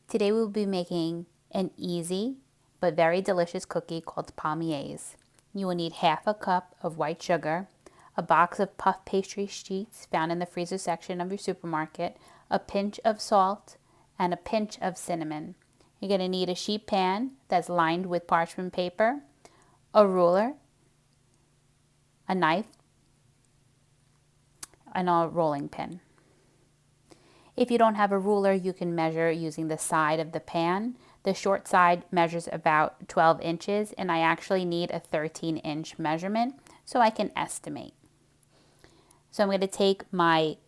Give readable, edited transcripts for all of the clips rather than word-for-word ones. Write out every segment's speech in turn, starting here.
Today we'll be making an easy but very delicious cookie called Palmiers. You will need half a cup of white sugar, a box of puff pastry sheets found in the freezer section of your supermarket, a pinch of salt, and a pinch of cinnamon. You're going to need a sheet pan that's lined with parchment paper, a ruler, a knife, and a rolling pin. If you don't have a ruler, you can measure using the side of the pan. The short side measures about 12 inches, and I actually need a 13-inch measurement so I can estimate. So I'm going to take my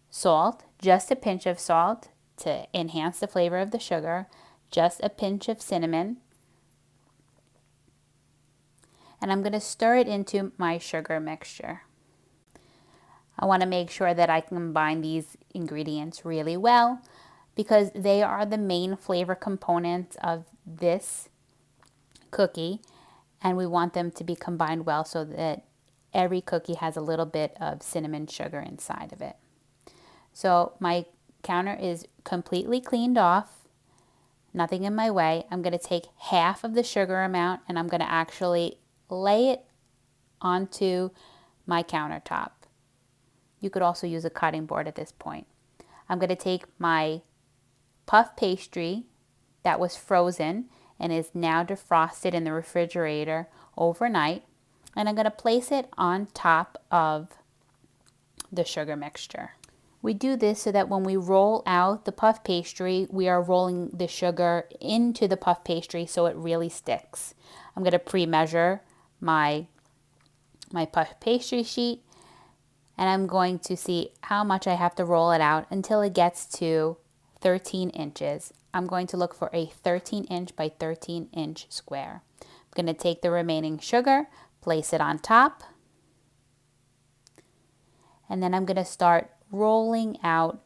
salt, just a pinch of salt to enhance the flavor of the sugar, just a pinch of cinnamon, and I'm going to stir it into my sugar mixture. I want to make sure that I combine these ingredients really well because they are the main flavor components of this cookie, and we want them to be combined well so that every cookie has a little bit of cinnamon sugar inside of it. So my counter is completely cleaned off, nothing in my way. I'm going to take half of the sugar amount and I'm going to actually lay it onto my countertop. You could also use a cutting board at this point. I'm going to take my puff pastry that was frozen and is now defrosted in the refrigerator overnight, and I'm going to place it on top of the sugar mixture. We do this so that when we roll out the puff pastry, we are rolling the sugar into the puff pastry so it really sticks. I'm going to pre-measure my puff pastry sheet, and I'm going to see how much I have to roll it out until it gets to 13 inches. I'm going to look for a 13-inch by 13-inch square. I'm going to take the remaining sugar, place it on top, and then I'm going to start rolling out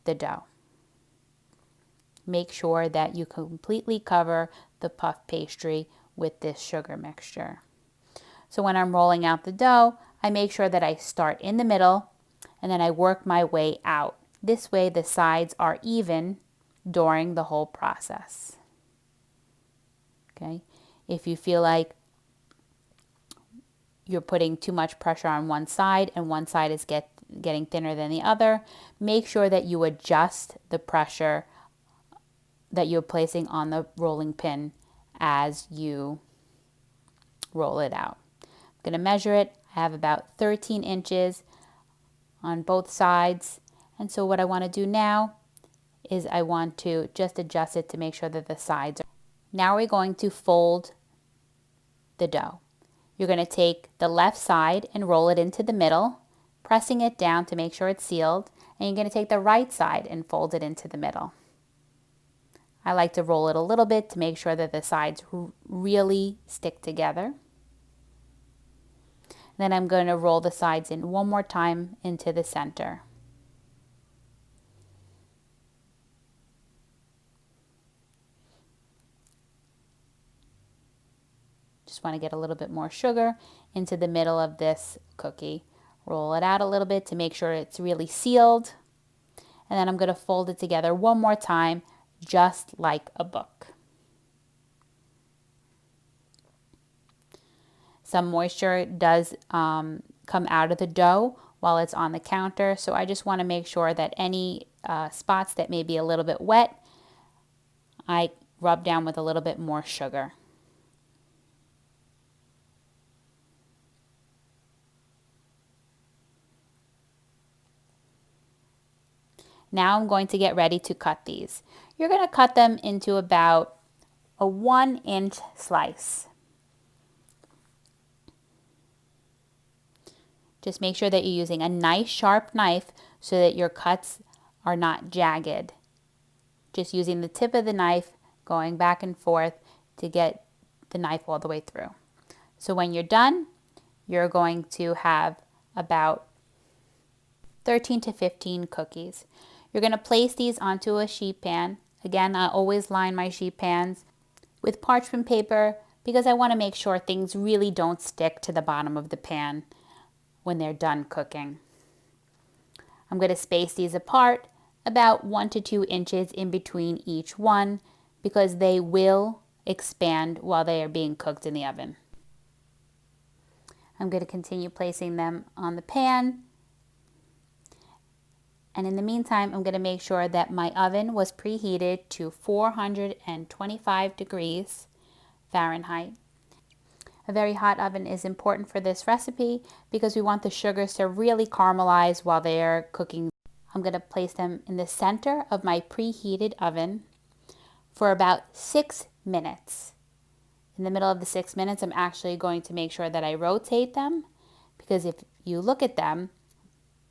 the dough. Make sure that you completely cover the puff pastry with this sugar mixture. So when I'm rolling out the dough, I make sure that I start in the middle and then I work my way out. This way the sides are even during the whole process. Okay? If you feel like you're putting too much pressure on one side and one side is getting thinner than the other, make sure that you adjust the pressure that you're placing on the rolling pin as you roll it out. I'm going to measure it. I have about 13 inches on both sides. And so what I want to do now is I want to just adjust it to make sure that the sides are. Now we're going to fold the dough. You're going to take the left side and roll it into the middle, pressing it down to make sure it's sealed. And you're going to take the right side and fold it into the middle. I like to roll it a little bit to make sure that the sides really stick together. Then I'm going to roll the sides in one more time into the center. Just want to get a little bit more sugar into the middle of this cookie. Roll it out a little bit to make sure it's really sealed. And then I'm going to fold it together one more time, just like a book. Some moisture does come out of the dough while it's on the counter, so I just want to make sure that any spots that may be a little bit wet, I rub down with a little bit more sugar. Now I'm going to get ready to cut these. You're going to cut them into about a 1-inch slice. Just make sure that you're using a nice sharp knife so that your cuts are not jagged. Just using the tip of the knife, going back and forth to get the knife all the way through. So when you're done, you're going to have about 13 to 15 cookies. You're going to place these onto a sheet pan. Again, I always line my sheet pans with parchment paper because I want to make sure things really don't stick to the bottom of the pan when they're done cooking. I'm going to space these apart about 1 to 2 inches in between each one because they will expand while they are being cooked in the oven. I'm going to continue placing them on the pan. And in the meantime, I'm going to make sure that my oven was preheated to 425 degrees Fahrenheit. A very hot oven is important for this recipe because we want the sugars to really caramelize while they are cooking. I'm going to place them in the center of my preheated oven for about 6 minutes. In the middle of the 6 minutes, I'm actually going to make sure that I rotate them because if you look at them,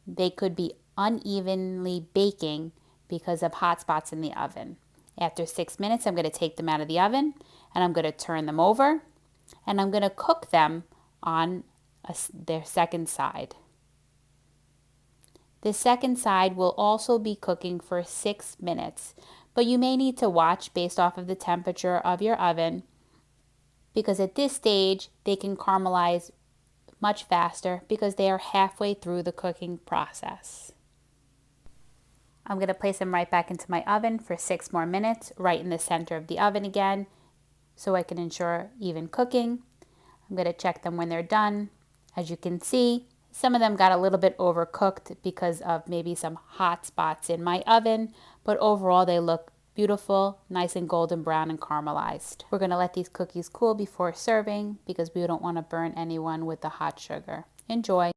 they could be unevenly baking because of hot spots in the oven. After 6 minutes, I'm going to take them out of the oven and I'm going to turn them over and I'm going to cook them on their second side. The second side will also be cooking for 6 minutes, but you may need to watch based off of the temperature of your oven because at this stage they can caramelize much faster because they are halfway through the cooking process. I'm going to place them right back into my oven for 6 more minutes, right in the center of the oven again, so I can ensure even cooking. I'm going to check them when they're done. As you can see, some of them got a little bit overcooked because of maybe some hot spots in my oven, but overall they look beautiful, nice and golden brown and caramelized. We're going to let these cookies cool before serving because we don't want to burn anyone with the hot sugar. Enjoy!